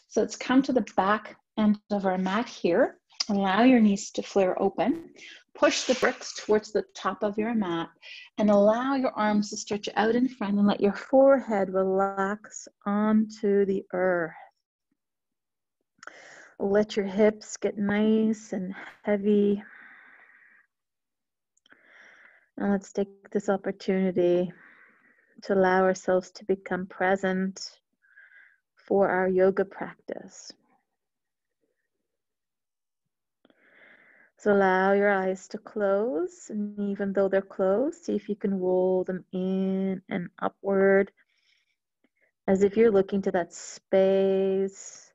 So let's come to the back end of our mat here. Allow your knees to flare open. Push the bricks towards the top of your mat and allow your arms to stretch out in front and let your forehead relax onto the earth. Let your hips get nice and heavy. And let's take this opportunity to allow ourselves to become present for our yoga practice. So allow your eyes to close, and even though they're closed, see if you can roll them in and upward as if you're looking to that space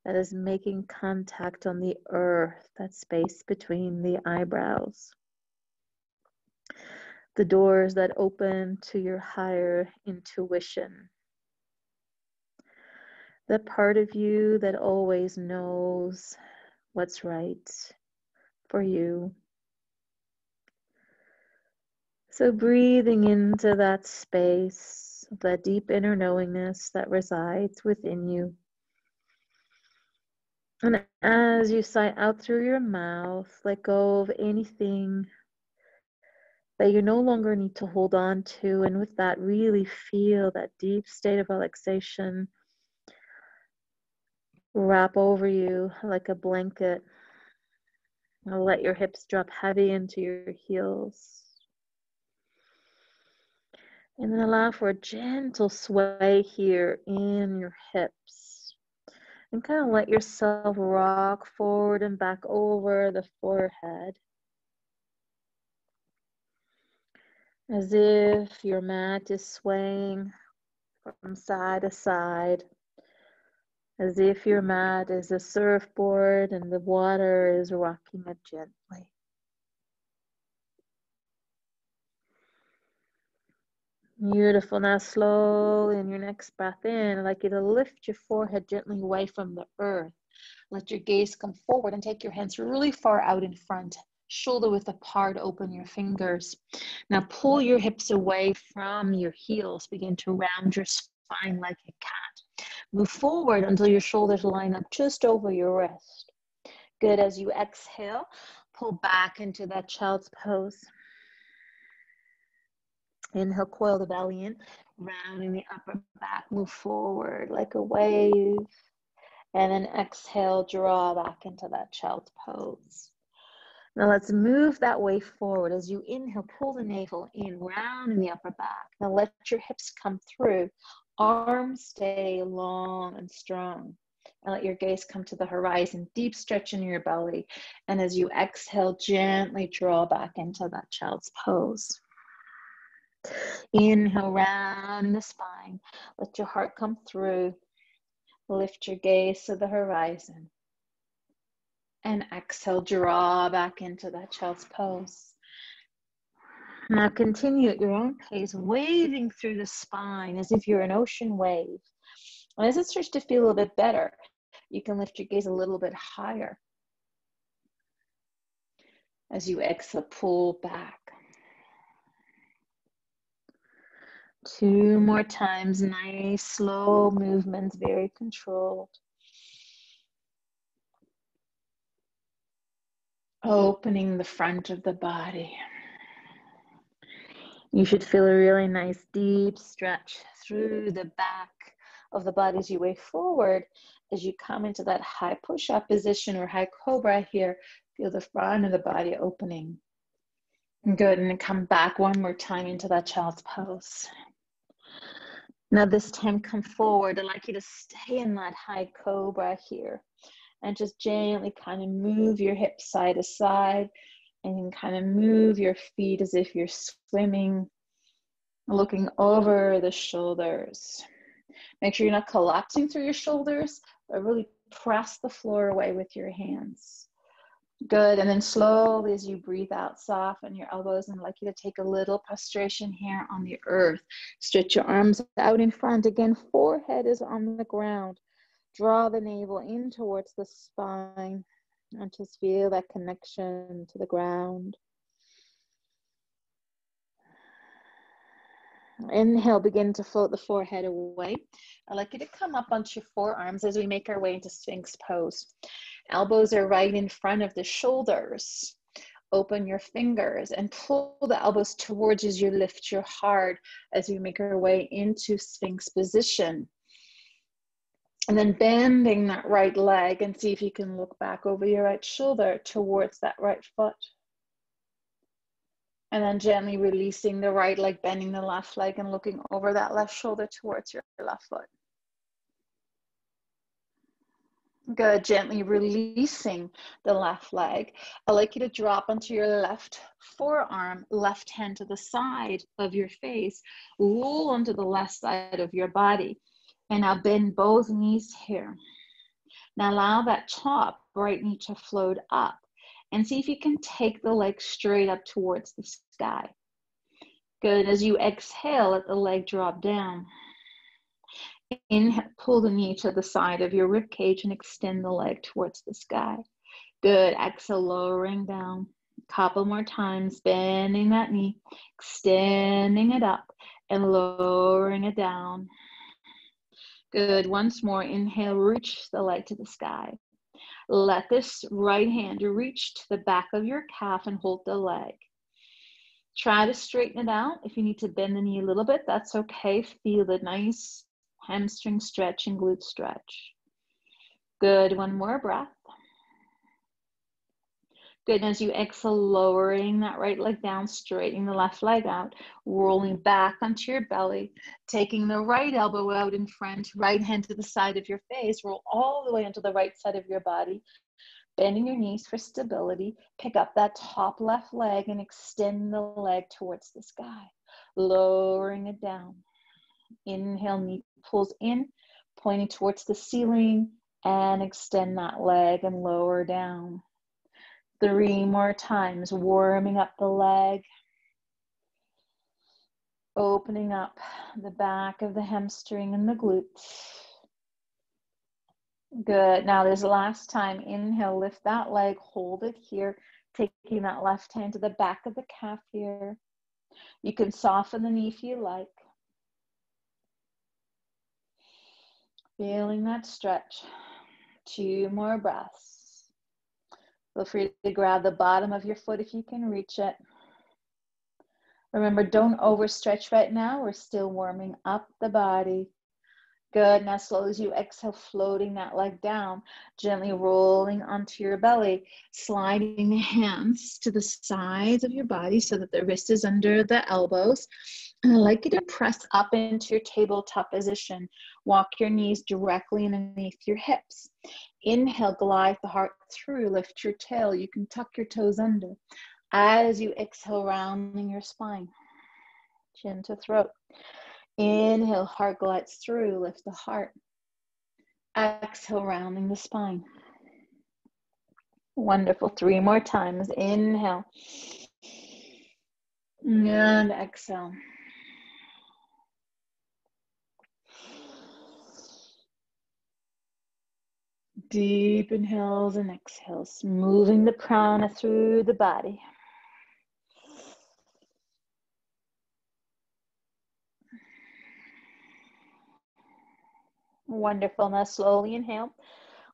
that is making contact on the earth, that space between the eyebrows. The doors that open to your higher intuition. That part of you that always knows what's right for you. So breathing into that space, that deep inner knowingness that resides within you. And as you sigh out through your mouth, let go of anything that you no longer need to hold on to. And with that, really feel that deep state of relaxation wrap over you like a blanket. Now let your hips drop heavy into your heels. And then allow for a gentle sway here in your hips. And kind of let yourself rock forward and back over the forehead. As if your mat is swaying from side to side. As if your mat is a surfboard and the water is rocking it gently. Beautiful. Now slowly in your next breath in, I'd like you to lift your forehead gently away from the earth. Let your gaze come forward and take your hands really far out in front. Shoulder width apart, open your fingers. Now pull your hips away from your heels. Begin to round your spine like a cat. Move forward until your shoulders line up just over your wrist. Good. As you exhale, pull back into that child's pose. Inhale, coil the belly in, rounding the upper back. Move forward like a wave. And then exhale, draw back into that child's pose. Now let's move that way forward. As you inhale, pull the navel in, round in the upper back. Now let your hips come through. Arms stay long and strong. And let your gaze come to the horizon. Deep stretch in your belly. And as you exhale, gently draw back into that child's pose. Inhale, round in the spine. Let your heart come through. Lift your gaze to the horizon. And exhale, draw back into that child's pose. Now continue at your own pace, waving through the spine as if you're an ocean wave. And as it starts to feel a little bit better, you can lift your gaze a little bit higher. As you exhale, pull back. 2 more times, nice, slow movements, very controlled. Opening the front of the body. You should feel a really nice deep stretch through the back of the body as you wave forward. As you come into that high push-up position or high cobra here, feel the front of the body opening. Good, and then come back one more time into that child's pose. Now this time come forward. I'd like you to stay in that high cobra here. And just gently kind of move your hips side to side and you can kind of move your feet as if you're swimming, looking over the shoulders. Make sure you're not collapsing through your shoulders, but really press the floor away with your hands. Good, and then slowly as you breathe out, soften your elbows, and I'd like you to take a little prostration here on the earth. Stretch your arms out in front. Again, forehead is on the ground. Draw the navel in towards the spine and just feel that connection to the ground. Inhale, begin to float the forehead away. I'd like you to come up onto your forearms as we make our way into Sphinx pose. Elbows are right in front of the shoulders. Open your fingers and pull the elbows towards you as you lift your heart as we make our way into Sphinx position. And then bending that right leg, and see if you can look back over your right shoulder towards that right foot. And then gently releasing the right leg, bending the left leg and looking over that left shoulder towards your left foot. Good, gently releasing the left leg. I'd like you to drop onto your left forearm, left hand to the side of your face, roll onto the left side of your body. And now bend both knees here. Now allow that top right knee to float up. And see if you can take the leg straight up towards the sky. Good. As you exhale, let the leg drop down. Inhale, pull the knee to the side of your rib cage and extend the leg towards the sky. Good. Exhale, lowering down. Couple more times, bending that knee, extending it up and lowering it down. Good. Once more, inhale, reach the leg to the sky. Let this right hand reach to the back of your calf and hold the leg. Try to straighten it out. If you need to bend the knee a little bit, that's okay. Feel the nice hamstring stretch and glute stretch. Good. One more breath. Good. As you exhale, lowering that right leg down, straightening the left leg out, rolling back onto your belly, taking the right elbow out in front, right hand to the side of your face, roll all the way onto the right side of your body, bending your knees for stability. Pick up that top left leg and extend the leg towards the sky, lowering it down. Inhale, knee pulls in, pointing towards the ceiling, and extend that leg and lower down. 3 more times, warming up the leg, opening up the back of the hamstring and the glutes. Good. Now this last time, inhale, lift that leg, hold it here, taking that left hand to the back of the calf here. You can soften the knee if you like. Feeling that stretch. 2 more breaths. Feel free to grab the bottom of your foot if you can reach it. Remember, don't overstretch right now. We're still warming up the body. Good. Now, slowly as you exhale, floating that leg down, gently rolling onto your belly, sliding the hands to the sides of your body so that the wrist is under the elbows. And I'd like you to press up into your tabletop position. Walk your knees directly underneath your hips. Inhale, glide the heart through, lift your tail. You can tuck your toes under. As you exhale, rounding your spine, chin to throat. Inhale, heart glides through, lift the heart. Exhale, rounding the spine. Wonderful. 3 more times. Inhale. And exhale. Deep inhales and exhales, moving the prana through the body. Wonderful. Now slowly inhale.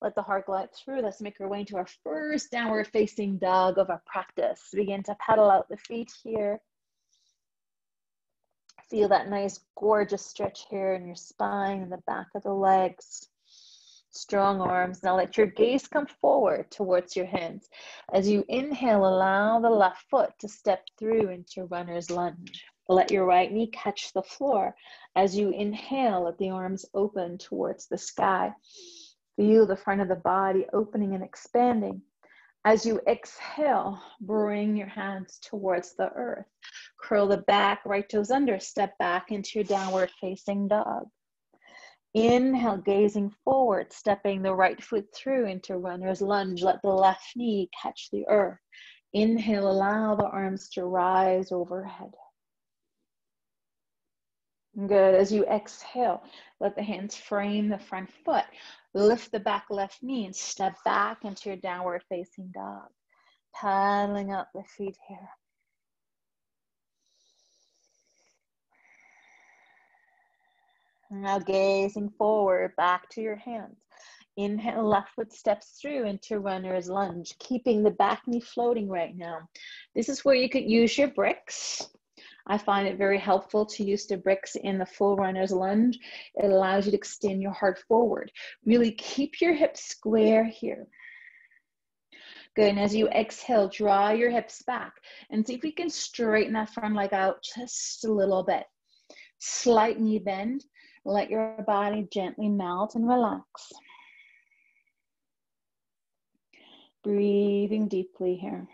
Let the heart glide through. Let's make our way into our first downward facing dog of our practice. Begin to pedal out the feet here. Feel that nice, gorgeous stretch here in your spine and the back of the legs. Strong arms. Now let your gaze come forward towards your hands. As you inhale, allow the left foot to step through into runner's lunge. Let your right knee catch the floor. As you inhale, let the arms open towards the sky. Feel the front of the body opening and expanding. As you exhale, bring your hands towards the earth. Curl the back, right toes under, step back into your downward facing dog. Inhale, gazing forward, stepping the right foot through into runner's lunge. Let the left knee catch the earth. Inhale, allow the arms to rise overhead. Good. As you exhale, let the hands frame the front foot. Lift the back left knee and step back into your downward facing dog. Paddling up the feet here. Now gazing forward, back to your hands. Inhale, left foot steps through into runner's lunge, keeping the back knee floating right now. This is where you could use your bricks. I find it very helpful to use the bricks in the full runner's lunge. It allows you to extend your heart forward. Really keep your hips square here. Good, and as you exhale, draw your hips back and see if we can straighten that front leg out just a little bit. Slight knee bend. Let your body gently melt and relax. Breathing deeply here.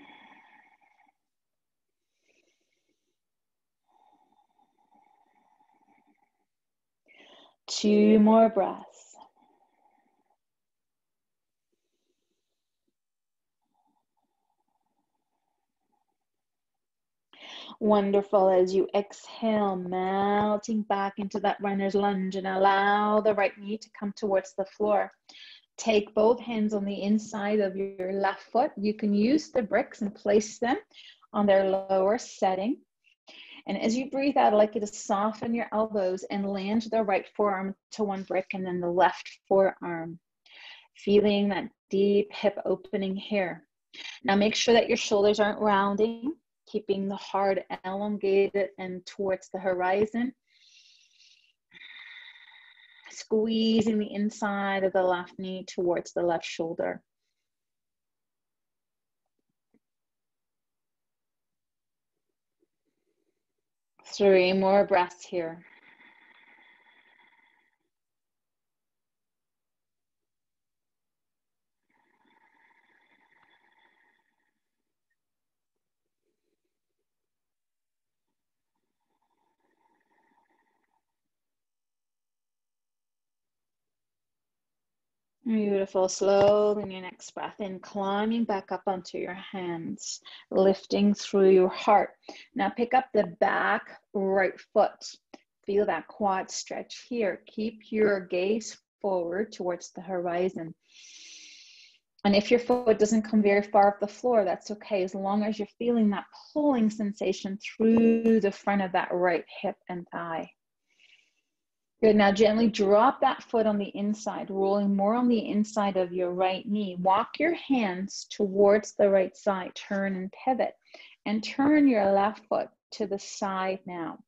Two more breaths. Wonderful. As you exhale, melting back into that runner's lunge and allow the right knee to come towards the floor. Take both hands on the inside of your left foot. You can use the bricks and place them on their lower setting. And as you breathe out, I'd like you to soften your elbows and land the right forearm to one brick and then the left forearm. Feeling that deep hip opening here. Now make sure that your shoulders aren't rounding, keeping the heart elongated and towards the horizon. Squeezing the inside of the left knee towards the left shoulder. Three more breaths here. Beautiful. Slowly in your next breath in, climbing back up onto your hands, lifting through your heart. Now pick up the back right foot. Feel that quad stretch here. Keep your gaze forward towards the horizon. And if your foot doesn't come very far off the floor, that's okay, as long as you're feeling that pulling sensation through the front of that right hip and thigh. Good, now gently drop that foot on the inside, rolling more on the inside of your right knee. Walk your hands towards the right side, turn and pivot, and turn your left foot to the side now.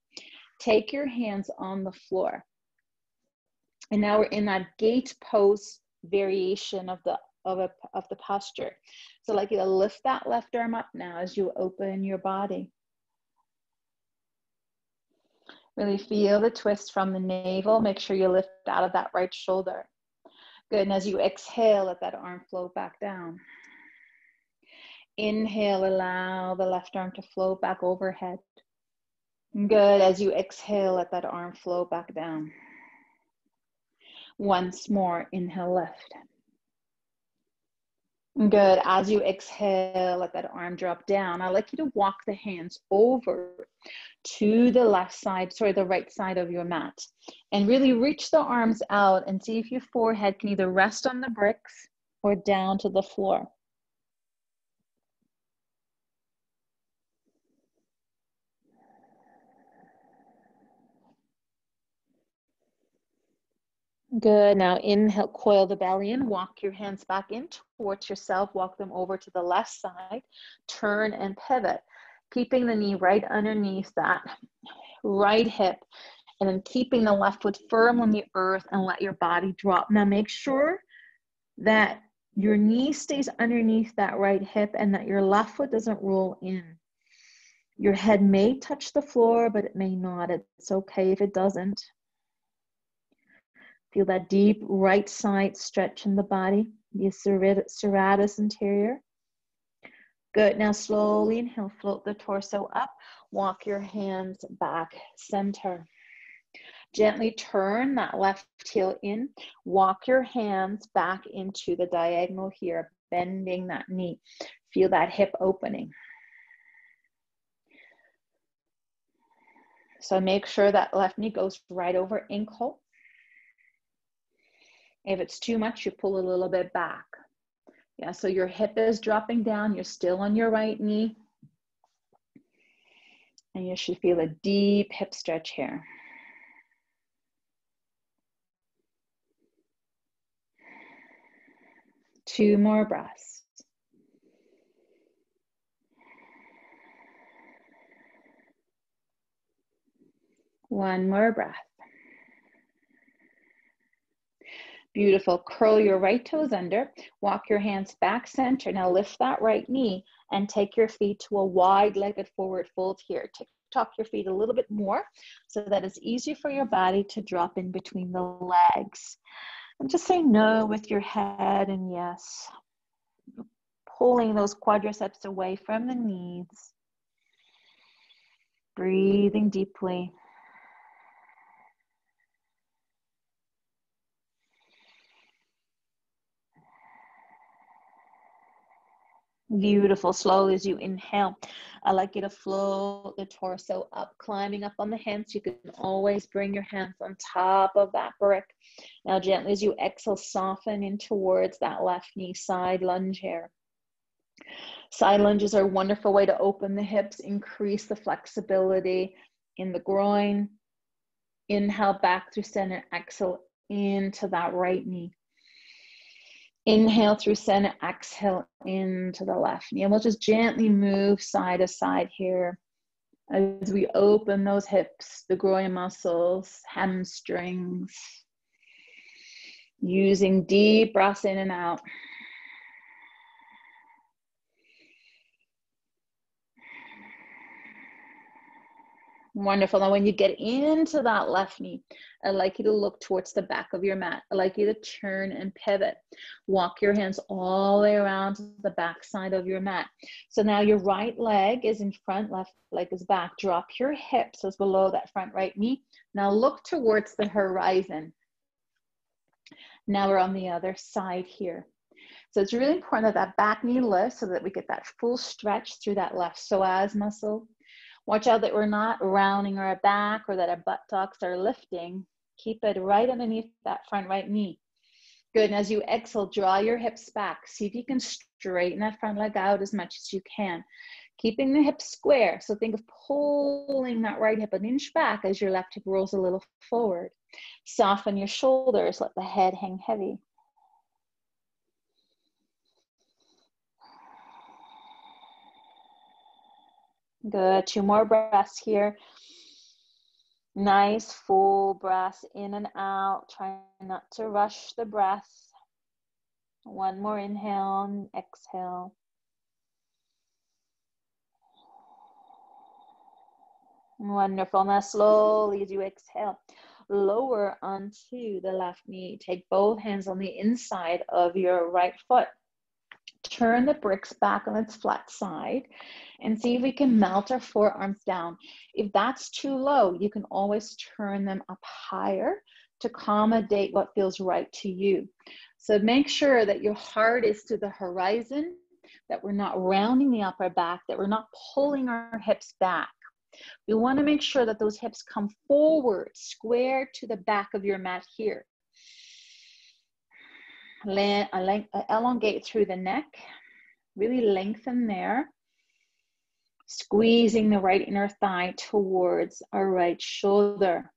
Take your hands on the floor. And now we're in that gate pose variation of the posture. So I'd like you to lift that left arm up now as you open your body. Really feel the twist from the navel. Make sure you lift out of that right shoulder. Good, and as you exhale, let that arm float back down. Inhale, allow the left arm to float back overhead. Good, as you exhale, let that arm float back down. Once more, inhale, lift. Good, as you exhale, let that arm drop down. I'd like you to walk the hands over to the the right side of your mat. And really reach the arms out and see if your forehead can either rest on the bricks or down to the floor. Good, now inhale, coil the belly in, walk your hands back in towards yourself, walk them over to the left side, turn and pivot, keeping the knee right underneath that right hip, and then keeping the left foot firm on the earth and let your body drop. Now make sure that your knee stays underneath that right hip and that your left foot doesn't roll in. Your head may touch the floor, but it may not. It's okay if it doesn't. Feel that deep right side stretch in the body, the serratus anterior. Good, now slowly inhale, float the torso up, walk your hands back center. Gently turn that left heel in, walk your hands back into the diagonal here, bending that knee. Feel that hip opening. So make sure that left knee goes right over ankle. If it's too much, you pull a little bit back. Yeah, so your hip is dropping down, you're still on your right knee. And you should feel a deep hip stretch here. 2 more breaths. One more breath. Beautiful. Curl your right toes under. Walk your hands back center. Now lift that right knee and take your feet to a wide-legged forward fold here. Tuck your feet a little bit more so that it's easier for your body to drop in between the legs. And just say no with your head and yes. Pulling those quadriceps away from the knees. Breathing deeply. Beautiful. Slowly as you inhale, I like you to float the torso up, climbing up on the hands. You can always bring your hands on top of that brick. Now gently as you exhale, soften in towards that left knee, side lunge here. Side lunges are a wonderful way to open the hips, increase the flexibility in the groin. Inhale back through center, exhale into that right knee. Inhale through center, exhale into the left knee. And we'll just gently move side to side here as we open those hips, the groin muscles, hamstrings. Using deep breaths in and out. Wonderful. Now when you get into that left knee, I'd like you to look towards the back of your mat. I'd like you to turn and pivot. Walk your hands all the way around the back side of your mat. So now your right leg is in front, left leg is back. Drop your hips as below that front right knee. Now look towards the horizon. Now we're on the other side here. So it's really important that that back knee lifts so that we get that full stretch through that left psoas muscle. Watch out that we're not rounding our back or that our buttocks are lifting. Keep it right underneath that front right knee. Good, and as you exhale, draw your hips back. See if you can straighten that front leg out as much as you can. Keeping the hips square. So think of pulling that right hip an inch back as your left hip rolls a little forward. Soften your shoulders, let the head hang heavy. Good, 2 more breaths here. Nice full breaths in and out. Try not to rush the breath. 1 more inhale and exhale. Wonderful. Now slowly as you exhale, lower onto the left knee. Take both hands on the inside of your right foot. Turn the bricks back on its flat side and see if we can melt our forearms down. If that's too low, you can always turn them up higher to accommodate what feels right to you. So make sure that your heart is to the horizon, that we're not rounding the upper back, that we're not pulling our hips back. We want to make sure that those hips come forward, square to the back of your mat here. Elongate through the neck, really lengthen there. Squeezing the right inner thigh towards our right shoulder.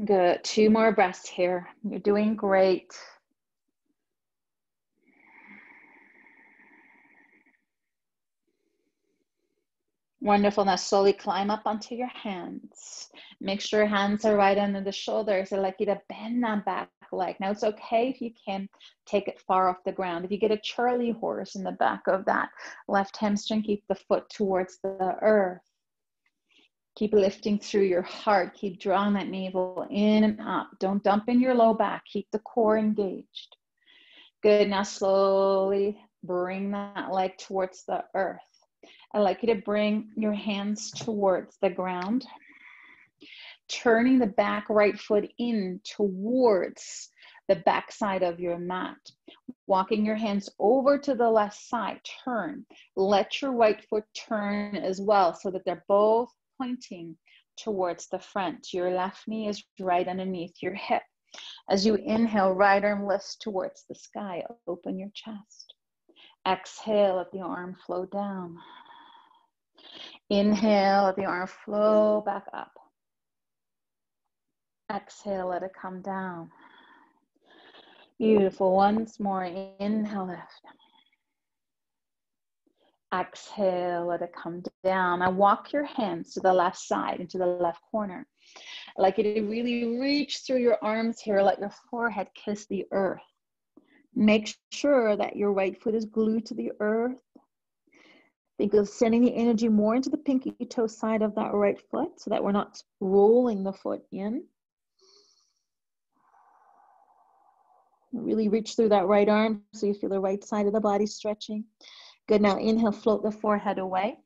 Good, 2 more breaths here. You're doing great. Wonderful. Now slowly climb up onto your hands. Make sure your hands are right under the shoulders. I'd like you to bend that back leg. Now it's okay if you can take it far off the ground. If you get a Charlie horse in the back of that left hamstring, keep the foot towards the earth. Keep lifting through your heart. Keep drawing that navel in and up. Don't dump in your low back. Keep the core engaged. Good. Now slowly bring that leg towards the earth. I'd like you to bring your hands towards the ground, turning the back right foot in towards the back side of your mat. Walking your hands over to the left side, turn. Let your right foot turn as well so that they're both pointing towards the front. Your left knee is right underneath your hip. As you inhale, right arm lifts towards the sky. Open your chest. Exhale, let the arm flow down. Inhale, let the arm flow back up. Exhale, let it come down. Beautiful. Once more. Inhale, lift. Exhale, let it come down. Now walk your hands to the left side, into the left corner. I'd like you to really reach through your arms here. Let your forehead kiss the earth. Make sure that your right foot is glued to the earth. Think of sending the energy more into the pinky toe side of that right foot so that we're not rolling the foot in. Really reach through that right arm so you feel the right side of the body stretching. Good. Now inhale, float the forehead away.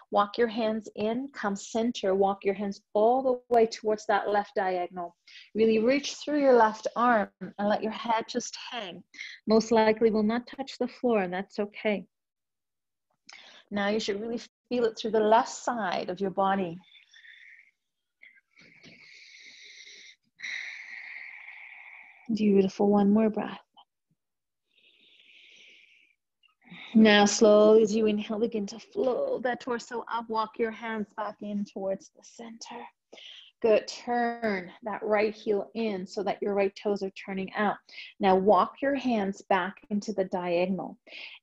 Walk your hands in, come center. Walk your hands all the way towards that left diagonal. Really reach through your left arm and let your head just hang. Most likely will not touch the floor, and that's okay. Now you should really feel it through the left side of your body. Beautiful. One more breath. Now slowly as you inhale, begin to float that torso up. Walk your hands back in towards the center. Good. Turn that right heel in so that your right toes are turning out. Now walk your hands back into the diagonal,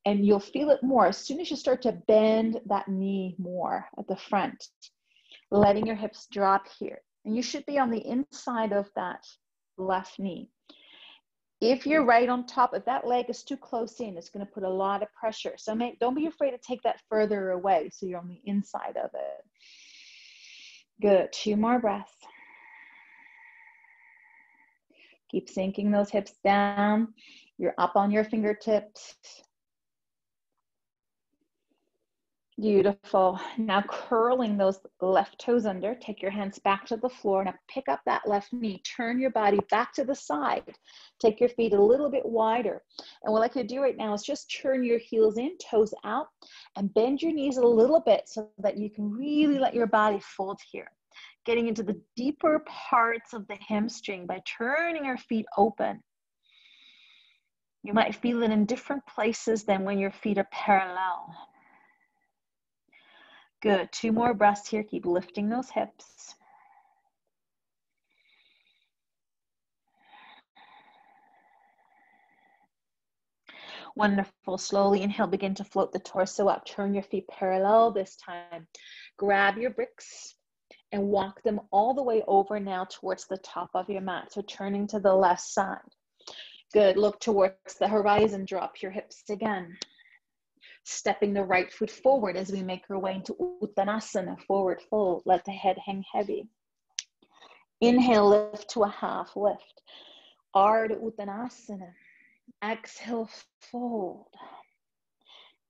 and you'll feel it more as soon as you start to bend that knee more at the front, letting your hips drop here. And you should be on the inside of that left knee. If you're right on top, if that leg is too close in, it's going to put a lot of pressure. So don't be afraid to take that further away so you're on the inside of it. Good. 2 more breaths. Keep sinking those hips down. You're up on your fingertips. Beautiful. Now curling those left toes under, take your hands back to the floor. Now pick up that left knee, turn your body back to the side. Take your feet a little bit wider. And what I could do right now is just turn your heels in, toes out, and bend your knees a little bit so that you can really let your body fold here. Getting into the deeper parts of the hamstring by turning your feet open. You might feel it in different places than when your feet are parallel. Good. 2 more breaths here. Keep lifting those hips. Wonderful. Slowly inhale, begin to float the torso up. Turn your feet parallel this time. Grab your bricks and walk them all the way over now towards the top of your mat. So turning to the left side. Good. Look towards the horizon. Drop your hips again. Stepping the right foot forward as we make our way into Uttanasana, forward fold. Let the head hang heavy. Inhale, lift to a half lift. Ardha Uttanasana. Exhale, fold.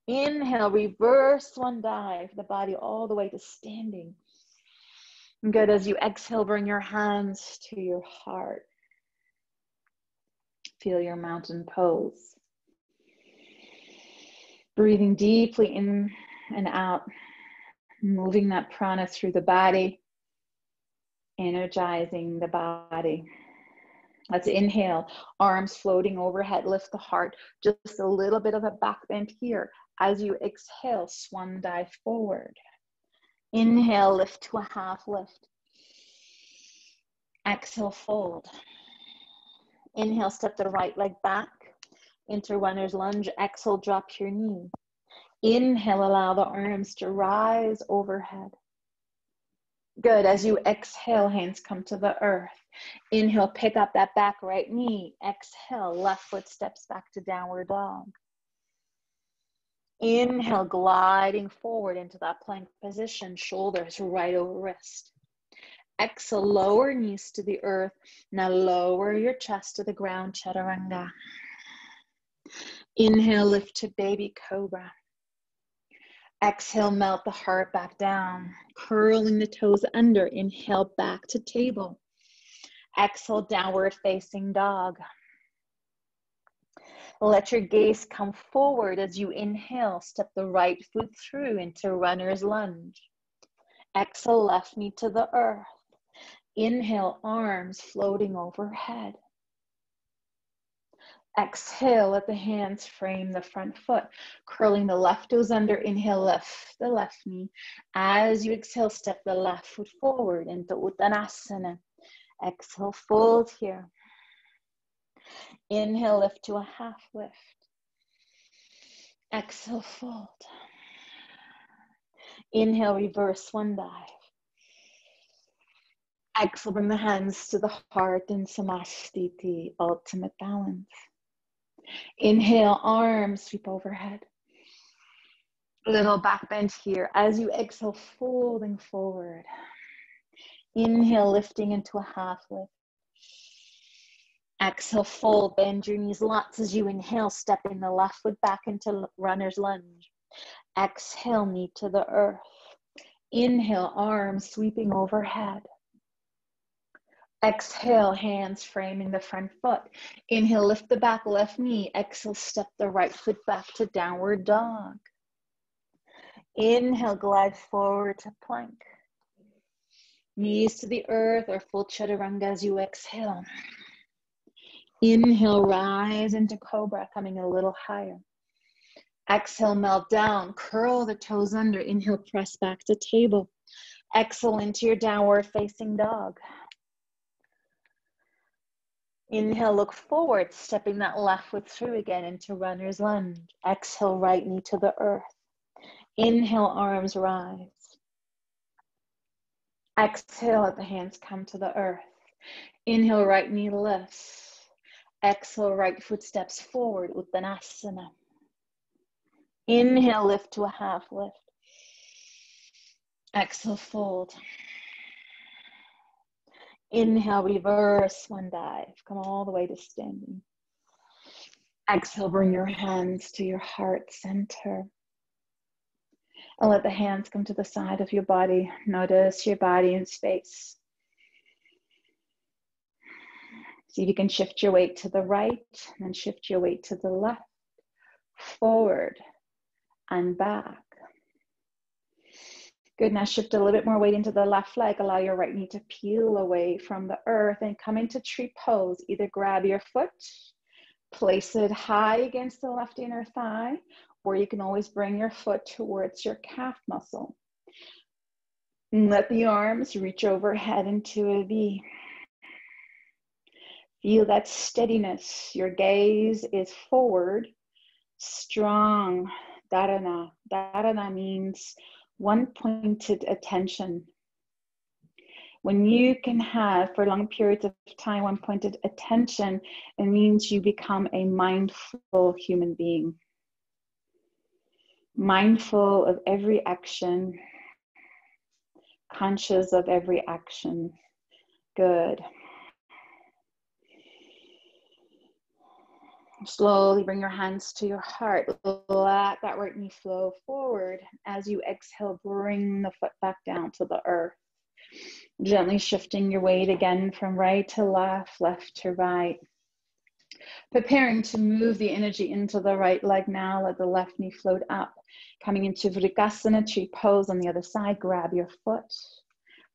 Inhale, reverse one dive, the body all the way to standing. Good. As you exhale, bring your hands to your heart. Feel your mountain pose. Breathing deeply in and out, moving that prana through the body, energizing the body. Let's inhale, arms floating overhead, lift the heart, just a little bit of a back bend here. As you exhale, swan dive forward. Inhale, lift to a half lift. Exhale, fold. Inhale, step the right leg back into runner's lunge. Exhale, drop your knee. Inhale, allow the arms to rise overhead. Good. As you exhale, hands come to the earth. Inhale, pick up that back right knee. Exhale, left foot steps back to downward dog. Inhale, gliding forward into that plank position, shoulders right over wrist. Exhale, lower knees to the earth. Now lower your chest to the ground, Chaturanga. Inhale, lift to baby cobra. Exhale, melt the heart back down, curling the toes under. Inhale, back to table. Exhale, downward facing dog. Let your gaze come forward as you inhale. Step the right foot through into runner's lunge. Exhale, left knee to the earth. Inhale, arms floating overhead. Exhale, let the hands frame the front foot, curling the left toes under. Inhale, lift the left knee. As you exhale, step the left foot forward into Uttanasana. Exhale, fold here. Inhale, lift to a half lift. Exhale, fold. Inhale, reverse one dive. Exhale, bring the hands to the heart in Samastiti, ultimate balance. Inhale, arms sweep overhead. Little back bend here. As you exhale, folding forward. Inhale, lifting into a half lift. Exhale, fold, bend your knees lots as you inhale, stepping the left foot back into runner's lunge. Exhale, knee to the earth. Inhale, arms sweeping overhead. Exhale, hands framing the front foot. Inhale, lift the back left knee. Exhale, step the right foot back to downward dog. Inhale, glide forward to plank. Knees to the earth or full chaturanga as you exhale. Inhale, rise into cobra, coming a little higher. Exhale, melt down, curl the toes under. Inhale, press back to table. Exhale into your downward facing dog. Inhale, look forward, stepping that left foot through again into runner's lunge. Exhale, right knee to the earth. Inhale, arms rise. Exhale, let the hands come to the earth. Inhale, right knee lifts. Exhale, right foot steps forward, Uttanasana. Inhale, lift to a half lift. Exhale, fold. Inhale, reverse one dive. Come all the way to standing. Exhale, bring your hands to your heart center. And let the hands come to the side of your body. Notice your body in space. See if you can shift your weight to the right, and then shift your weight to the left, forward, and back. Good, now shift a little bit more weight into the left leg. Allow your right knee to peel away from the earth and come into tree pose. Either grab your foot, place it high against the left inner thigh, or you can always bring your foot towards your calf muscle. And let the arms reach overhead into a V. Feel that steadiness. Your gaze is forward, strong. Dharana. Dharana means one-pointed attention. When you can have, for long periods of time, one-pointed attention, it means you become a mindful human being. Mindful of every action, conscious of every action. Good. Slowly bring your hands to your heart. Let that right knee flow forward. As you exhale, bring the foot back down to the earth. Gently shifting your weight again from right to left, left to right. Preparing to move the energy into the right leg now. Let the left knee float up. Coming into Vrikasana, tree pose on the other side. Grab your foot.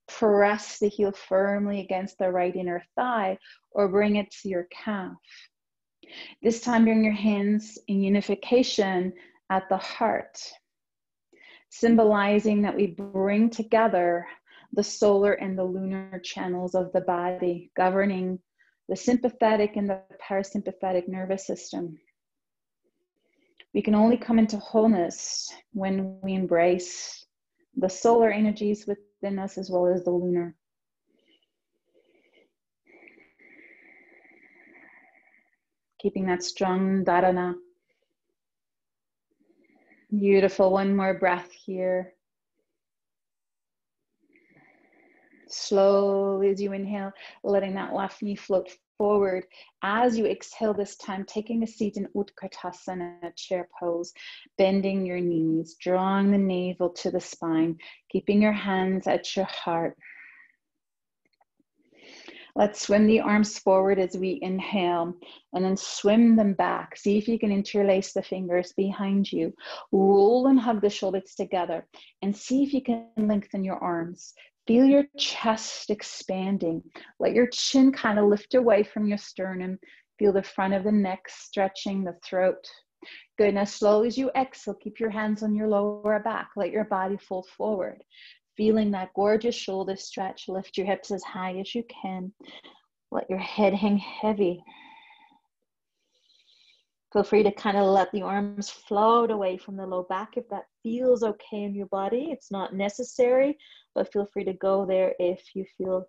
Press the heel firmly against the right inner thigh or bring it to your calf. This time, bring your hands in unification at the heart, symbolizing that we bring together the solar and the lunar channels of the body, governing the sympathetic and the parasympathetic nervous system. We can only come into wholeness when we embrace the solar energies within us as well as the lunar. Keeping that strong dharana. Beautiful, one more breath here. Slowly as you inhale, letting that left knee float forward. As you exhale this time, taking a seat in Utkatasana, chair pose, bending your knees, drawing the navel to the spine, keeping your hands at your heart. Let's swim the arms forward as we inhale and then swim them back. See if you can interlace the fingers behind you. Roll and hug the shoulders together and see if you can lengthen your arms. Feel your chest expanding. Let your chin kind of lift away from your sternum. Feel the front of the neck stretching, the throat. Good. Now slowly as you exhale, keep your hands on your lower back. Let your body fold forward. Feeling that gorgeous shoulder stretch. Lift your hips as high as you can. Let your head hang heavy. Feel free to kind of let the arms float away from the low back if that feels okay in your body. It's not necessary, but feel free to go there if you feel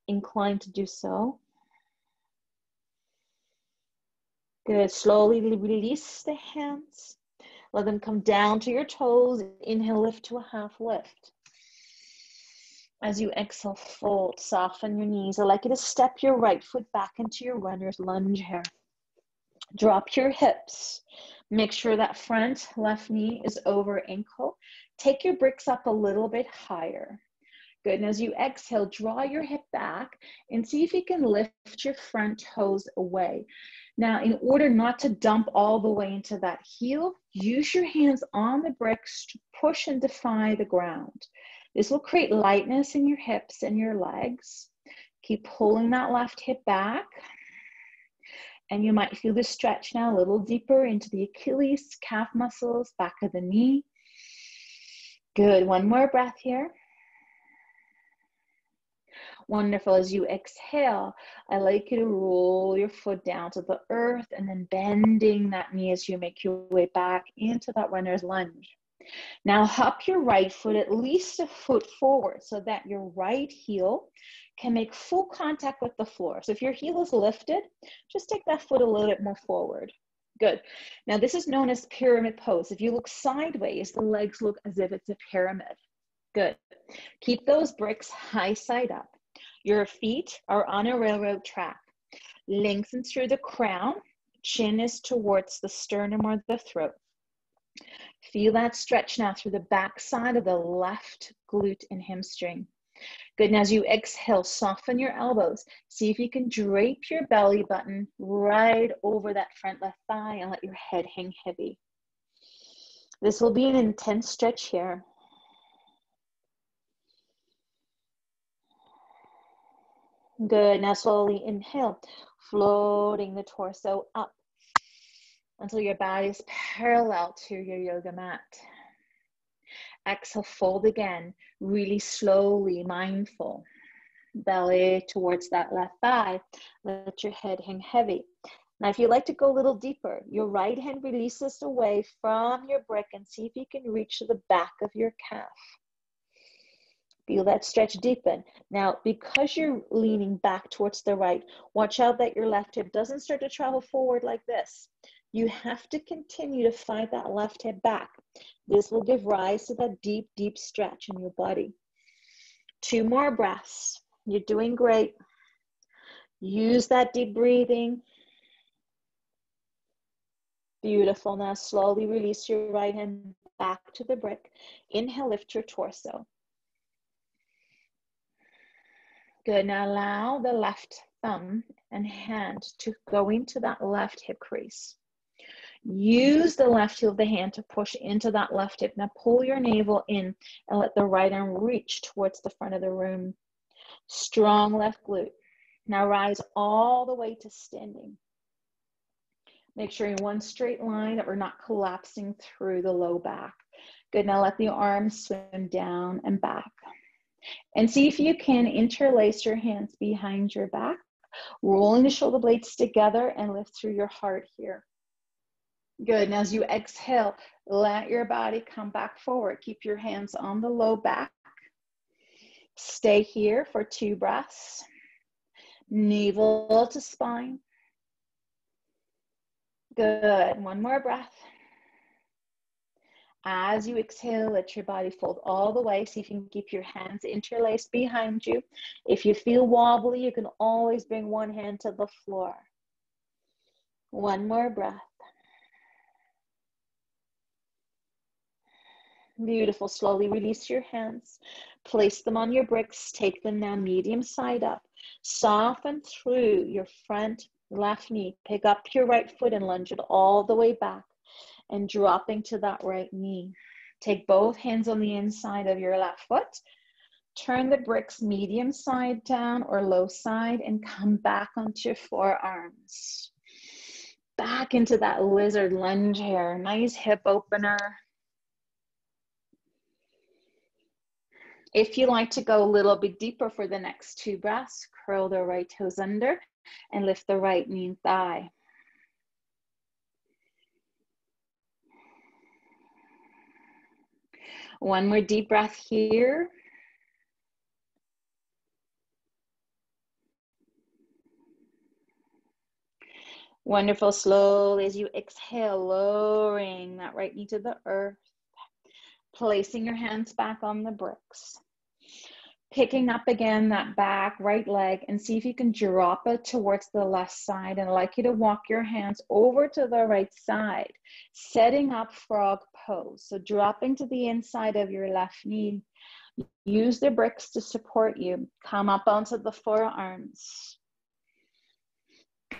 inclined to do so. Good. Slowly release the hands. Let them come down to your toes. Inhale, lift to a half lift. As you exhale, fold, soften your knees. I'd like you to step your right foot back into your runner's lunge here. Drop your hips. Make sure that front left knee is over ankle. Take your bricks up a little bit higher. Good. And as you exhale, draw your hip back and see if you can lift your front toes away. Now, in order not to dump all the way into that heel, use your hands on the bricks to push and defy the ground. This will create lightness in your hips and your legs. Keep pulling that left hip back. And you might feel the stretch now a little deeper into the Achilles, calf muscles, back of the knee. Good. One more breath here. Wonderful. As you exhale, I like you to roll your foot down to the earth and then bending that knee as you make your way back into that runner's lunge. Now hop your right foot at least a foot forward so that your right heel can make full contact with the floor. So if your heel is lifted, just take that foot a little bit more forward. Good. Now this is known as pyramid pose. If you look sideways, the legs look as if it's a pyramid. Good. Keep those bricks high side up. Your feet are on a railroad track. Lengthen through the crown. Chin is towards the sternum or the throat. Feel that stretch now through the back side of the left glute and hamstring. Good. And as you exhale, soften your elbows. See if you can drape your belly button right over that front left thigh and let your head hang heavy. This will be an intense stretch here. Good. Now slowly inhale, floating the torso up until your body is parallel to your yoga mat. Exhale, fold again, really slowly, mindful. Belly towards that left thigh. Let your head hang heavy. Now, if you'd like to go a little deeper, your right hand releases away from your brick and see if you can reach to the back of your calf. Feel that stretch deepen. Now, because you're leaning back towards the right, watch out that your left hip doesn't start to travel forward like this. You have to continue to find that left hip back. This will give rise to that deep, deep stretch in your body. 2 more breaths. You're doing great. Use that deep breathing. Beautiful. Now slowly release your right hand back to the brick. Inhale, lift your torso. Good. Now allow the left thumb and hand to go into that left hip crease. Use the left heel of the hand to push into that left hip. Now pull your navel in and let the right arm reach towards the front of the room. Strong left glute. Now rise all the way to standing. Make sure in one straight line that we're not collapsing through the low back. Good. Now let the arms swim down and back. And see if you can interlace your hands behind your back, rolling the shoulder blades together and lift through your heart here. Good. Now as you exhale, let your body come back forward. Keep your hands on the low back. Stay here for 2 breaths. Navel to spine. Good. 1 more breath. As you exhale, let your body fold all the way. See if you can keep your hands interlaced behind you. If you feel wobbly, you can always bring one hand to the floor. 1 more breath. Beautiful. Slowly release your hands. Place them on your bricks. Take them now medium side up. Soften through your front left knee. Pick up your right foot and lunge it all the way back. And dropping to that right knee. Take both hands on the inside of your left foot. Turn the bricks medium side down or low side and come back onto your forearms. Back into that lizard lunge here. Nice hip opener. If you like to go a little bit deeper for the next 2 breaths, curl the right toes under and lift the right knee and thigh. One more deep breath here. Wonderful. Slowly as you exhale, lowering that right knee to the earth, placing your hands back on the bricks. Picking up again that back right leg and see if you can drop it towards the left side. And I'd like you to walk your hands over to the right side, setting up frog pose. So dropping to the inside of your left knee. Use the bricks to support you. Come up onto the forearms.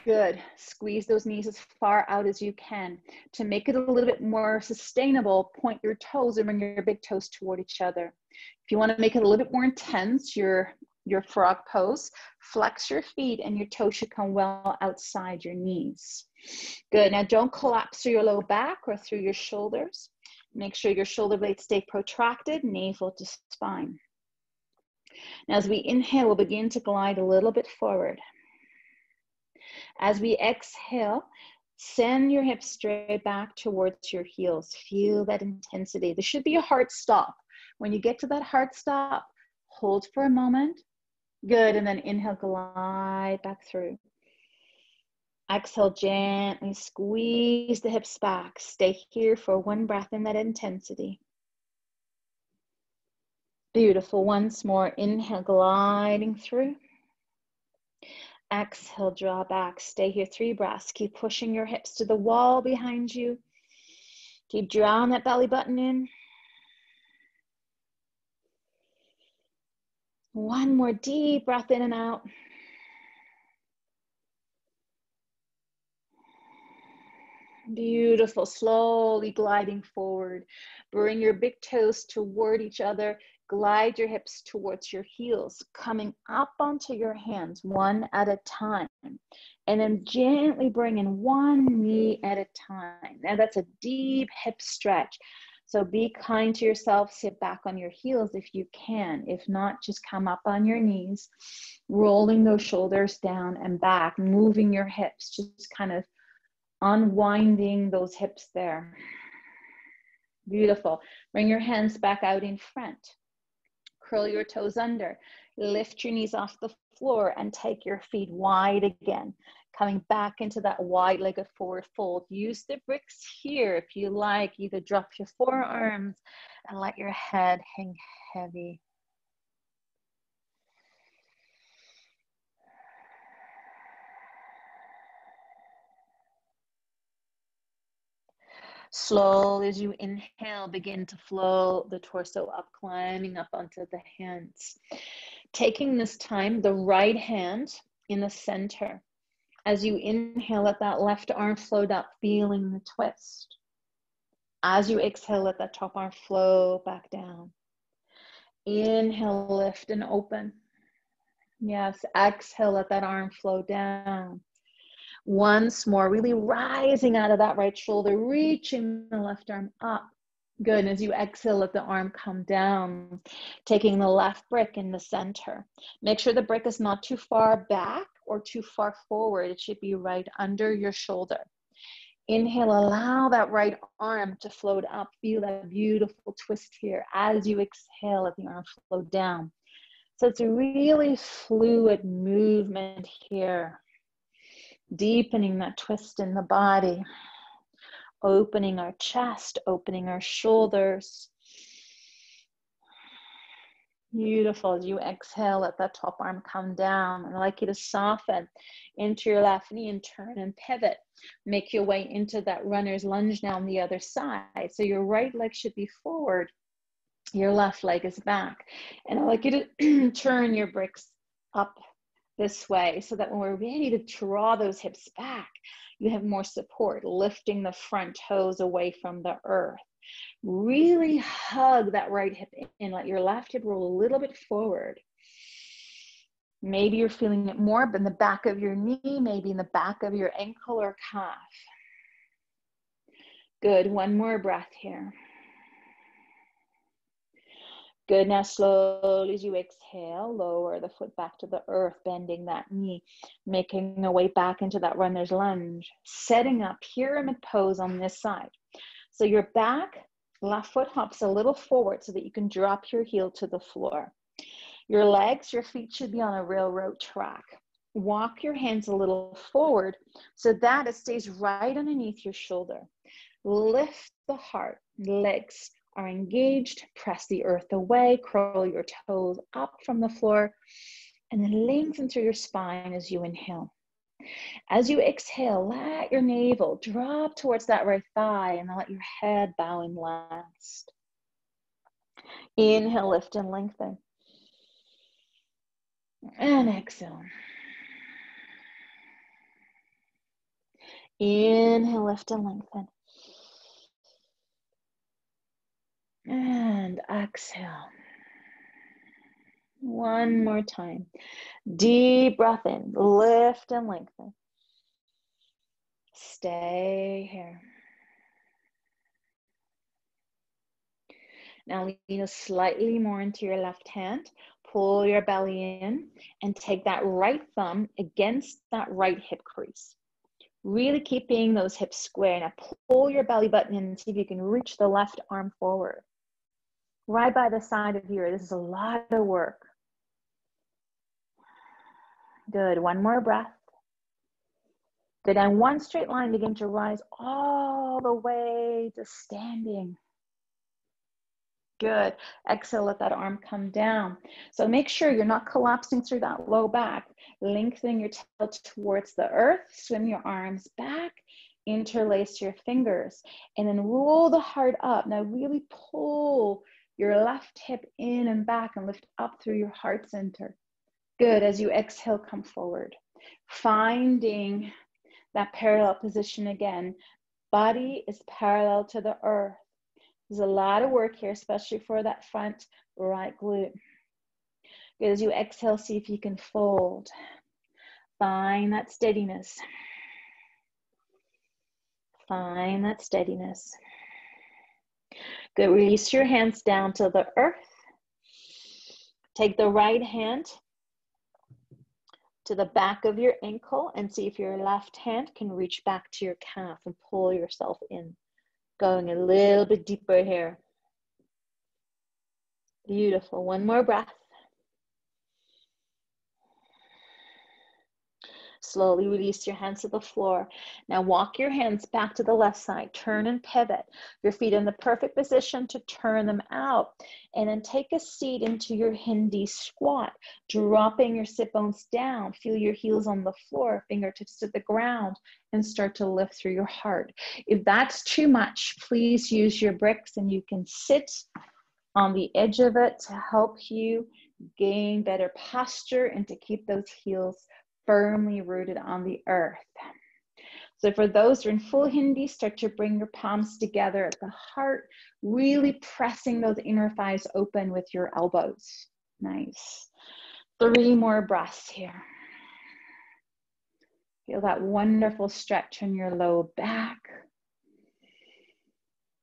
Good. Squeeze those knees as far out as you can. To make it a little bit more sustainable, point your toes and bring your big toes toward each other. If you want to make it a little bit more intense, your frog pose, flex your feet and your toes should come well outside your knees. Good. Now don't collapse through your low back or through your shoulders. Make sure your shoulder blades stay protracted, navel to spine. Now as we inhale, we'll begin to glide a little bit forward. As we exhale, send your hips straight back towards your heels. Feel that intensity. There should be a hard stop. When you get to that hard stop, hold for a moment. Good, and then inhale, glide back through. Exhale, gently squeeze the hips back. Stay here for one breath in that intensity. Beautiful. Once more, inhale, gliding through. Exhale, draw back. Stay here 3 breaths. Keep pushing your hips to the wall behind you. Keep drawing that belly button in. One more deep breath in and out. Beautiful. Slowly gliding forward. Bring your big toes toward each other. Glide your hips towards your heels, coming up onto your hands one at a time. And then gently bring in one knee at a time. Now that's a deep hip stretch. So be kind to yourself, sit back on your heels if you can. If not, just come up on your knees, rolling those shoulders down and back, moving your hips, just kind of unwinding those hips there. Beautiful. Bring your hands back out in front. Curl your toes under. Lift your knees off the floor and take your feet wide again. Coming back into that wide-legged forward fold. Use the bricks here if you like. Either drop your forearms and let your head hang heavy. Slowly as you inhale, begin to flow the torso up, climbing up onto the hands. Taking this time, the right hand in the center. As you inhale, let that left arm float up, feeling the twist. As you exhale, let that top arm flow back down. Inhale, lift and open. Yes, exhale, let that arm flow down. Once more, really rising out of that right shoulder, reaching the left arm up. Good, and as you exhale, let the arm come down, taking the left brick in the center. Make sure the brick is not too far back or too far forward. It should be right under your shoulder. Inhale, allow that right arm to float up. Feel that beautiful twist here. As you exhale, let the arm flow down. So it's a really fluid movement here. Deepening that twist in the body. Opening our chest, opening our shoulders. Beautiful. As you exhale, let that top arm come down. I'd like you to soften into your left knee and turn and pivot. Make your way into that runner's lunge now on the other side. So your right leg should be forward. Your left leg is back. And I'd like you to turn your bricks up this way so that when we're ready to draw those hips back, you have more support, lifting the front toes away from the earth. Really hug that right hip in. Let your left hip roll a little bit forward. Maybe you're feeling it more in the back of your knee, maybe in the back of your ankle or calf. Good. One more breath here. Good. Now slowly as you exhale, lower the foot back to the earth, bending that knee, making your way back into that runner's lunge, setting up pyramid pose on this side. So your back Left foot hops a little forward so that you can drop your heel to the floor. Your legs, your feet should be on a railroad track. Walk your hands a little forward so that it stays right underneath your shoulder. Lift the heart. Legs are engaged. Press the earth away. Curl your toes up from the floor. And then lengthen through your spine as you inhale. As you exhale, let your navel drop towards that right thigh and let your head bow in last. Inhale, lift and lengthen. And exhale. Inhale, lift and lengthen. And exhale. One more time. Deep breath in, lift and lengthen. Stay here. Now lean slightly more into your left hand. Pull your belly in and take that right thumb against that right hip crease. Really keeping those hips square. Now pull your belly button in and see if you can reach the left arm forward. Right by the side of here. This is a lot of work. Good. One more breath. Good. And one straight line, begin to rise all the way to standing. Good. Exhale, let that arm come down. So make sure you're not collapsing through that low back. Lengthening your tail towards the earth. Swim your arms back. Interlace your fingers. And then roll the heart up. Now really pull your left hip in and back and lift up through your heart center. Good. As you exhale, come forward. Finding that parallel position again. Body is parallel to the earth. There's a lot of work here, especially for that front right glute. Good. As you exhale, see if you can fold. Find that steadiness. Find that steadiness. Good. Release your hands down to the earth. Take the right hand to the back of your ankle and see if your left hand can reach back to your calf and pull yourself in. Going a little bit deeper here. Beautiful. One more breath. Slowly release your hands to the floor. Now walk your hands back to the left side. Turn and pivot. Your feet in the perfect position to turn them out. And then take a seat into your Hindi squat, dropping your sit bones down. Feel your heels on the floor, fingertips to the ground, and start to lift through your heart. If that's too much, please use your bricks and you can sit on the edge of it to help you gain better posture and to keep those heels firmly rooted on the earth. So for those who are in full Hindi, start to bring your palms together at the heart, really pressing those inner thighs open with your elbows. Nice. 3 more breaths here. Feel that wonderful stretch in your low back.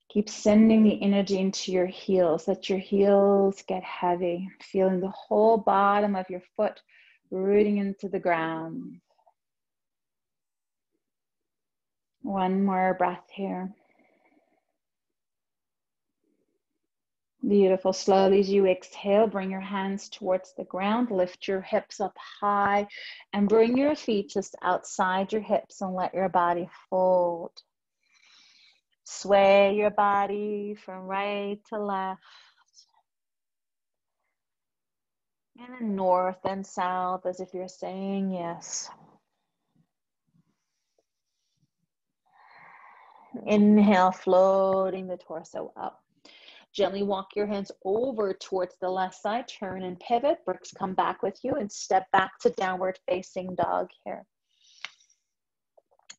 Keep sending the energy into your heels. Let your heels get heavy. Feeling the whole bottom of your foot rooting into the ground. 1 more breath here. Beautiful. Slowly as you exhale, bring your hands towards the ground. Lift your hips up high and bring your feet just outside your hips and let your body fold. Sway your body from right to left. And then north and south as if you're saying yes. Inhale, floating the torso up. Gently walk your hands over towards the left side. Turn and pivot. Bricks come back with you and step back to downward facing dog here.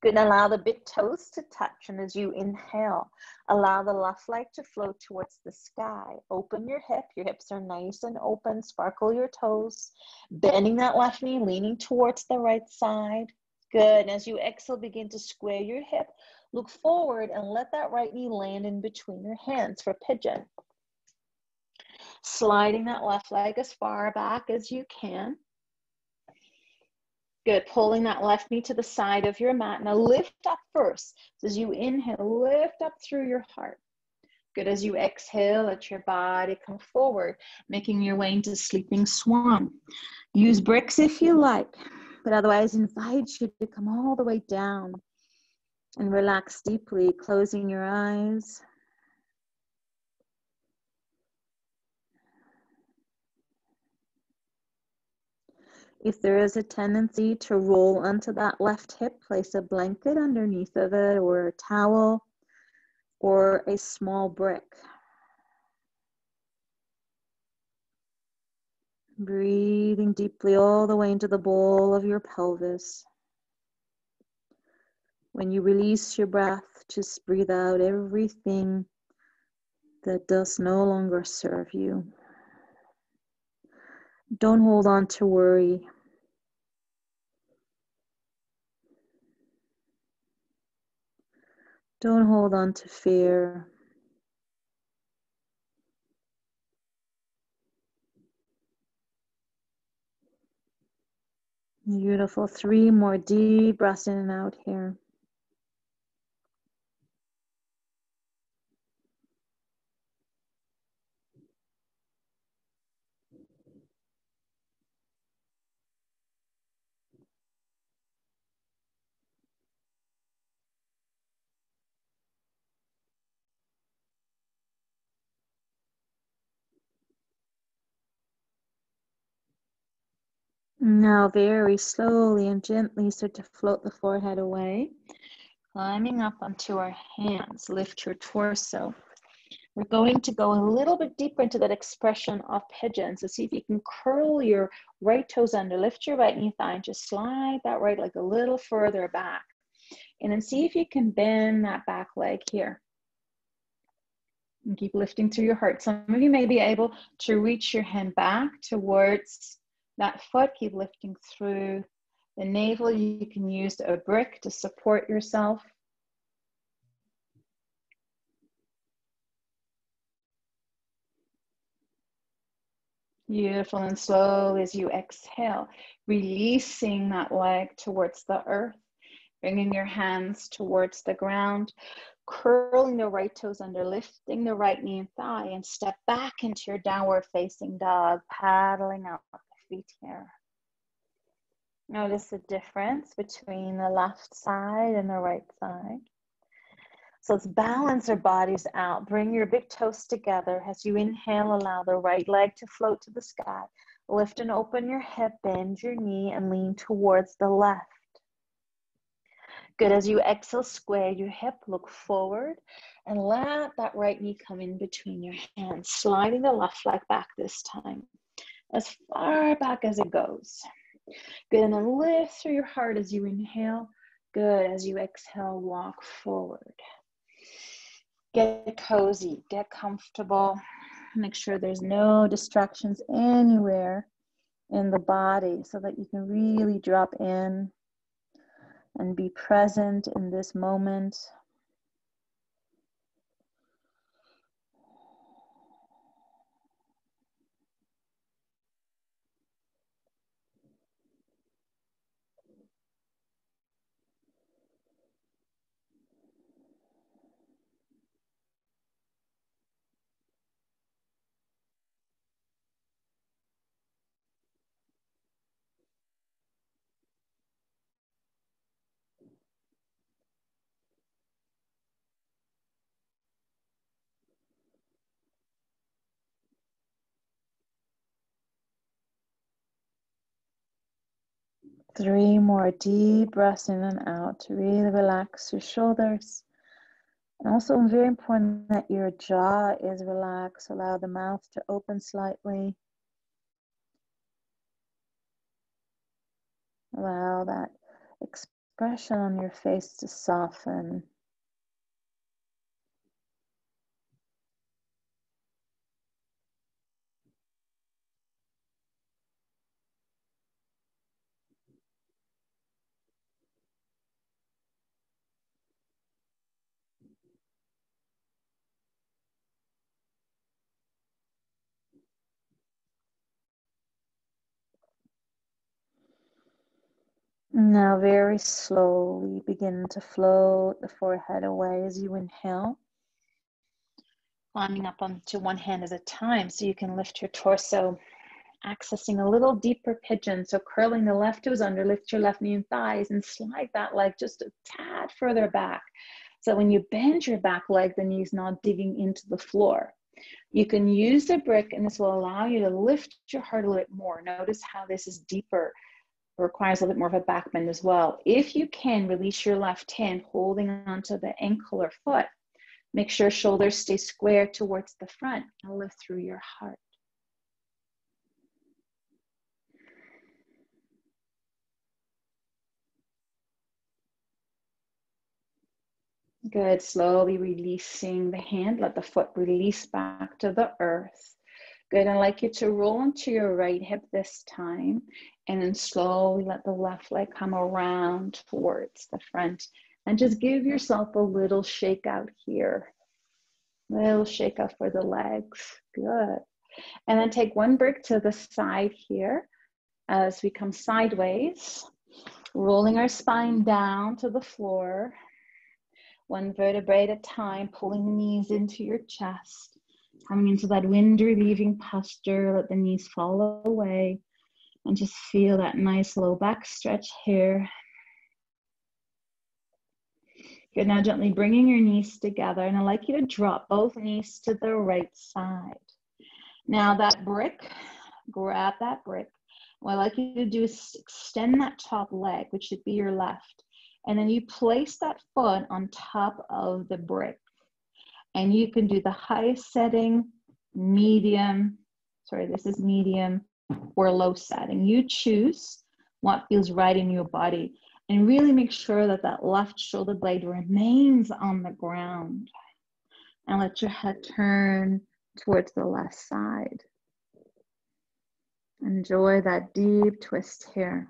Good. Allow the big toes to touch. And as you inhale, allow the left leg to float towards the sky. Open your hip. Your hips are nice and open. Sparkle your toes. Bending that left knee, leaning towards the right side. Good. And as you exhale, begin to square your hip. Look forward and let that right knee land in between your hands for pigeon. Sliding that left leg as far back as you can. Good. Pulling that left knee to the side of your mat. Now lift up first. So as you inhale, lift up through your heart. Good. As you exhale, let your body come forward, making your way into sleeping swan. Use bricks if you like, but otherwise invite you to come all the way down and relax deeply, closing your eyes. If there is a tendency to roll onto that left hip, place a blanket underneath of it, or a towel, or a small brick. Breathing deeply all the way into the bowl of your pelvis. When you release your breath, just breathe out everything that does no longer serve you. Don't hold on to worry. Don't hold on to fear. Beautiful. 3 more deep breaths in and out here. Now very slowly and gently start to float the forehead away. Climbing up onto our hands, lift your torso. We're going to go a little bit deeper into that expression of pigeon. So see if you can curl your right toes under, lift your right knee thigh, and just slide that right leg a little further back. And then see if you can bend that back leg here. And keep lifting through your heart. Some of you may be able to reach your hand back towards that foot. Keep lifting through the navel. You can use a brick to support yourself. Beautiful. And slowly as you exhale, releasing that leg towards the earth, bringing your hands towards the ground, curling the right toes under, lifting the right knee and thigh, and step back into your downward facing dog, paddling out the feet here. Notice the difference between the left side and the right side. So let's balance our bodies out. Bring your big toes together. As you inhale, allow the right leg to float to the sky. Lift and open your hip, bend your knee, and lean towards the left. Good. As you exhale, square your hip, look forward, and let that right knee come in between your hands, sliding the left leg back this time, as far back as it goes. Good. And then lift through your heart as you inhale. Good. As you exhale, walk forward. Get cozy, get comfortable. Make sure there's no distractions anywhere in the body so that you can really drop in and be present in this moment. Three more deep breaths in and out to really relax your shoulders. And also very important that your jaw is relaxed. Allow the mouth to open slightly. Allow that expression on your face to soften. Now very slowly begin to float the forehead away as you inhale. climbing up onto one hand at a time so you can lift your torso, accessing a little deeper pigeon. So curling the left toes under, lift your left knee and thighs and slide that leg just a tad further back. So when you bend your back leg, the knee's not digging into the floor. You can use the brick and this will allow you to lift your heart a little bit more. Notice how this is deeper, requires a little bit more of a back bend as well. If you can, release your left hand, holding onto the ankle or foot. Make sure shoulders stay square towards the front and lift through your heart. Good, slowly releasing the hand, let the foot release back to the earth. Good, I'd like you to roll onto your right hip this time, and then slowly let the left leg come around towards the front, and just give yourself a little shake out here. Little shake out for the legs, good. And then take one brick to the side here as we come sideways, rolling our spine down to the floor. One vertebrae at a time, pulling the knees into your chest, coming into that wind relieving posture. Let the knees fall away and just feel that nice low back stretch here. Good, now gently bringing your knees together, and I'd like you to drop both knees to the right side. Now that brick, grab that brick. What I'd like you to do is extend that top leg, which should be your left. And then you place that foot on top of the brick. And you can do the highest setting, medium, this is medium, or low setting. You choose what feels right in your body. And really make sure that that left shoulder blade remains on the ground. And let your head turn towards the left side. Enjoy that deep twist here.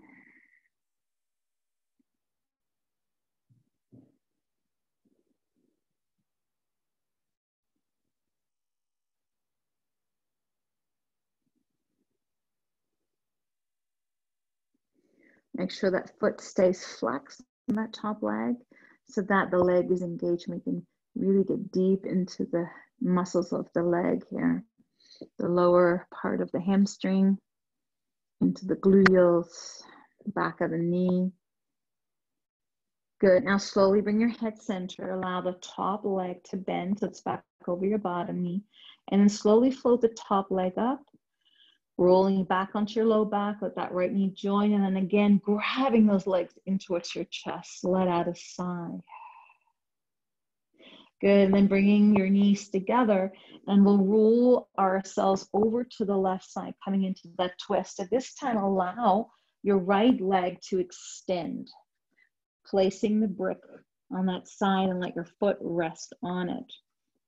Make sure that foot stays flexed on that top leg so that the leg is engaged. We can really get deep into the muscles of the leg here. The lower part of the hamstring, into the gluteals, back of the knee. Good, now slowly bring your head center. Allow the top leg to bend so it's back over your bottom knee. And then slowly float the top leg up. Rolling back onto your low back, let that right knee join, and then again, grabbing those legs in towards your chest. Let out a sigh. Good, and then bringing your knees together, and we'll roll ourselves over to the left side, coming into that twist. At this time, allow your right leg to extend, placing the brick on that side and let your foot rest on it.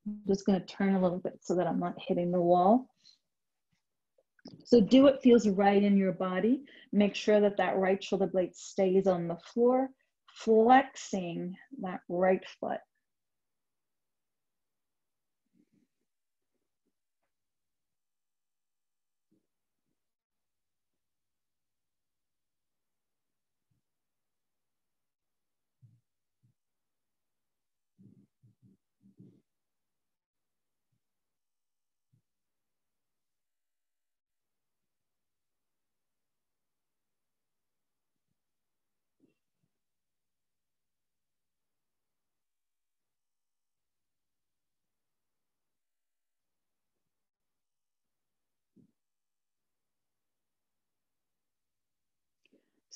I'm just going to turn a little bit so that I'm not hitting the wall. So do what feels right in your body. Make sure that that right shoulder blade stays on the floor, flexing that right foot.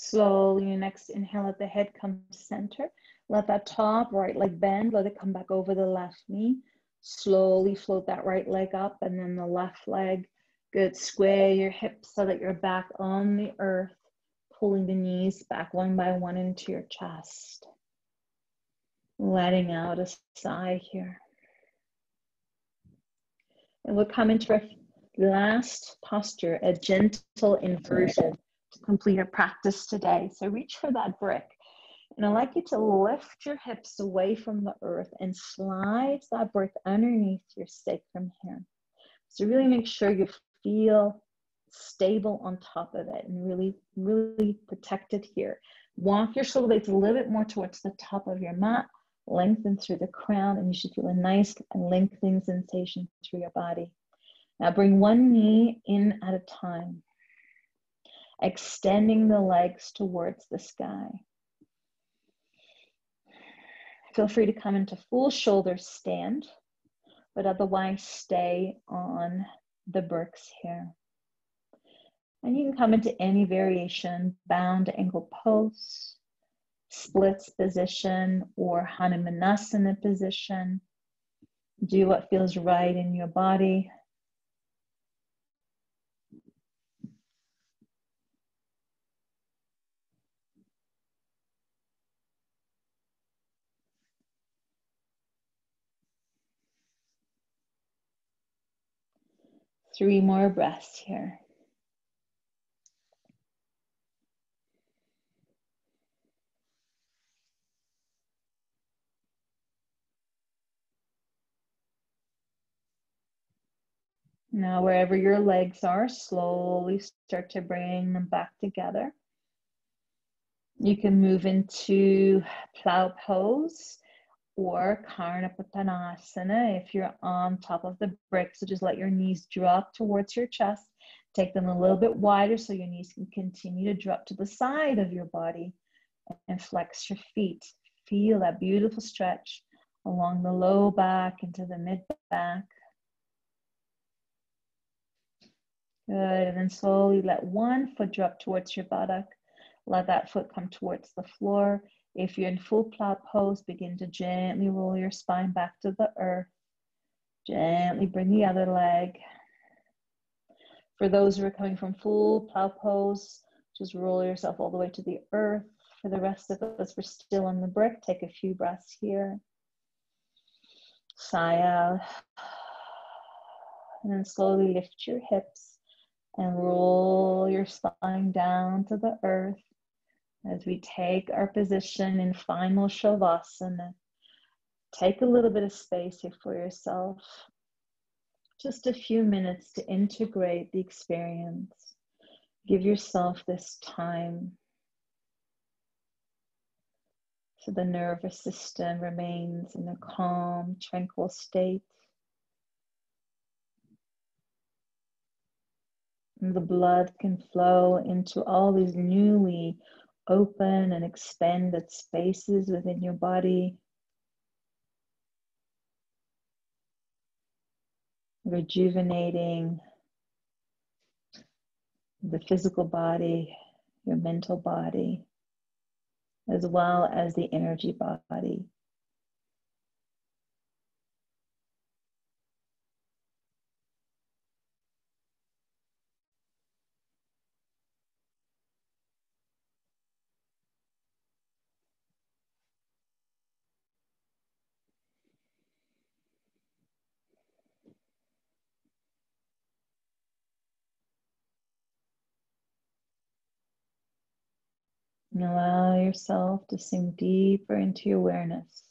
Slowly, your next inhale, let the head come to center. Let that top right leg bend, let it come back over the left knee. Slowly float that right leg up and then the left leg. Good, square your hips so that you're back on the earth, pulling the knees back one by one into your chest. Letting out a sigh here. And we'll come into our last posture, a gentle inversion, to complete our practice today. So reach for that brick. And I'd like you to lift your hips away from the earth and slide that brick underneath your sacrum here. So really make sure you feel stable on top of it and really, really protected here. Walk your shoulder blades a little bit more towards the top of your mat. lengthen through the crown, and you should feel a nice lengthening sensation through your body. Now bring one knee in at a time, extending the legs towards the sky. Feel free to come into full shoulder stand, but otherwise stay on the bricks here. And you can come into any variation, bound ankle pose, splits position, or Hanumanasana position. Do what feels right in your body. Three more breaths here. Now, wherever your legs are, slowly start to bring them back together. You can move into plow pose or Karnapatanasana if you're on top of the brick. So just let your knees drop towards your chest. Take them a little bit wider so your knees can continue to drop to the side of your body, and flex your feet. Feel that beautiful stretch along the low back into the mid back. Good, and then slowly let one foot drop towards your buttock. Let that foot come towards the floor. If you're in full plow pose, begin to gently roll your spine back to the earth. Gently bring the other leg. For those who are coming from full plow pose, just roll yourself all the way to the earth. For the rest of us, we're still on the brick. Take a few breaths here. Sigh out. And then slowly lift your hips and roll your spine down to the earth as we take our position in final Shavasana. Take a little bit of space here for yourself. Just a few minutes to integrate the experience. Give yourself this time so the nervous system remains in a calm, tranquil state. And the blood can flow into all these newly open and expanded spaces within your body, rejuvenating the physical body, your mental body, as well as the energy body. And allow yourself to sink deeper into your awareness.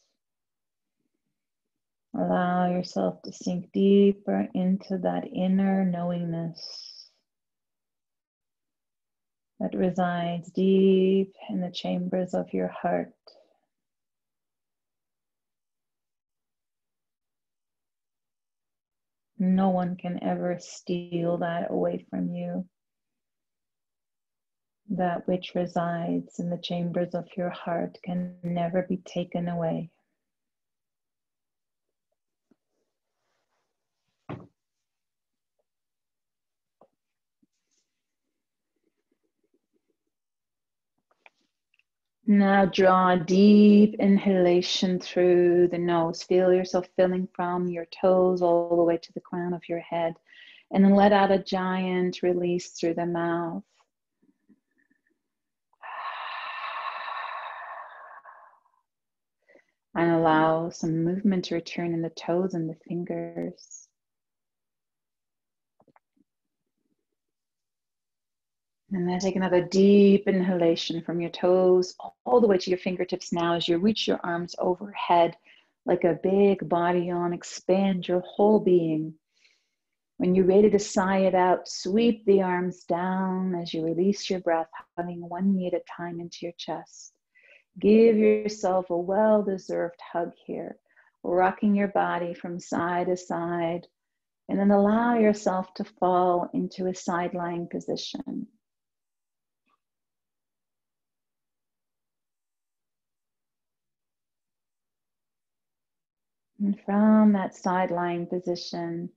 Allow yourself to sink deeper into that inner knowingness that resides deep in the chambers of your heart. No one can ever steal that away from you. That which resides in the chambers of your heart can never be taken away. Now draw a deep inhalation through the nose. Feel yourself filling from your toes all the way to the crown of your head. And then let out a giant release through the mouth. And allow some movement to return in the toes and the fingers. And then take another deep inhalation from your toes all the way to your fingertips now as you reach your arms overhead like a big body yawn. Expand your whole being. When you're ready to sigh it out, sweep the arms down as you release your breath, hugging one knee at a time into your chest. Give yourself a well-deserved hug here, rocking your body from side to side, and then allow yourself to fall into a side lying position. And from that side lying position,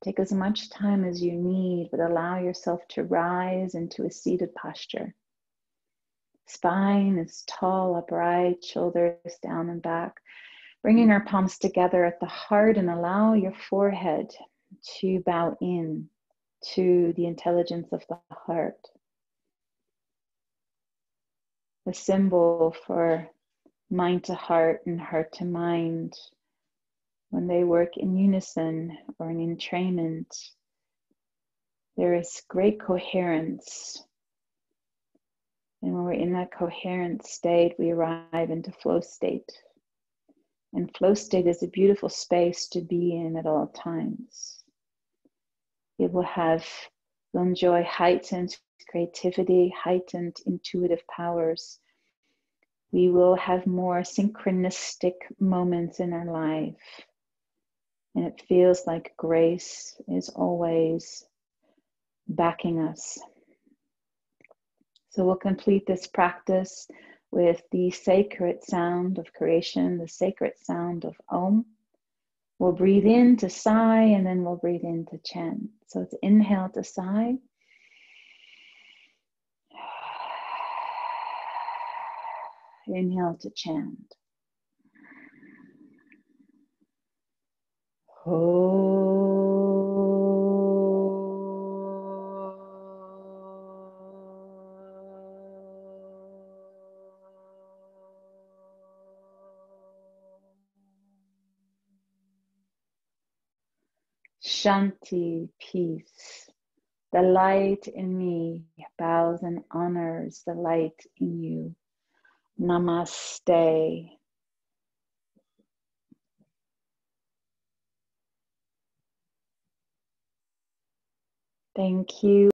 take as much time as you need, but allow yourself to rise into a seated posture. Spine is tall, upright, shoulders down and back. Bringing our palms together at the heart and allow your forehead to bow in to the intelligence of the heart. A symbol for mind to heart and heart to mind. When they work in unison or in entrainment, there is great coherence. And when we're in that coherent state, we arrive into flow state. And flow state is a beautiful space to be in at all times. It will enjoy heightened creativity, heightened intuitive powers. We will have more synchronistic moments in our life. And it feels like grace is always backing us. So we'll complete this practice with the sacred sound of creation, the sacred sound of Om. We'll breathe in to sigh, and then we'll breathe in to chant. So it's inhale to sigh. Inhale to chant. Shanti, peace. The light in me bows and honors the light in you. Namaste. Thank you.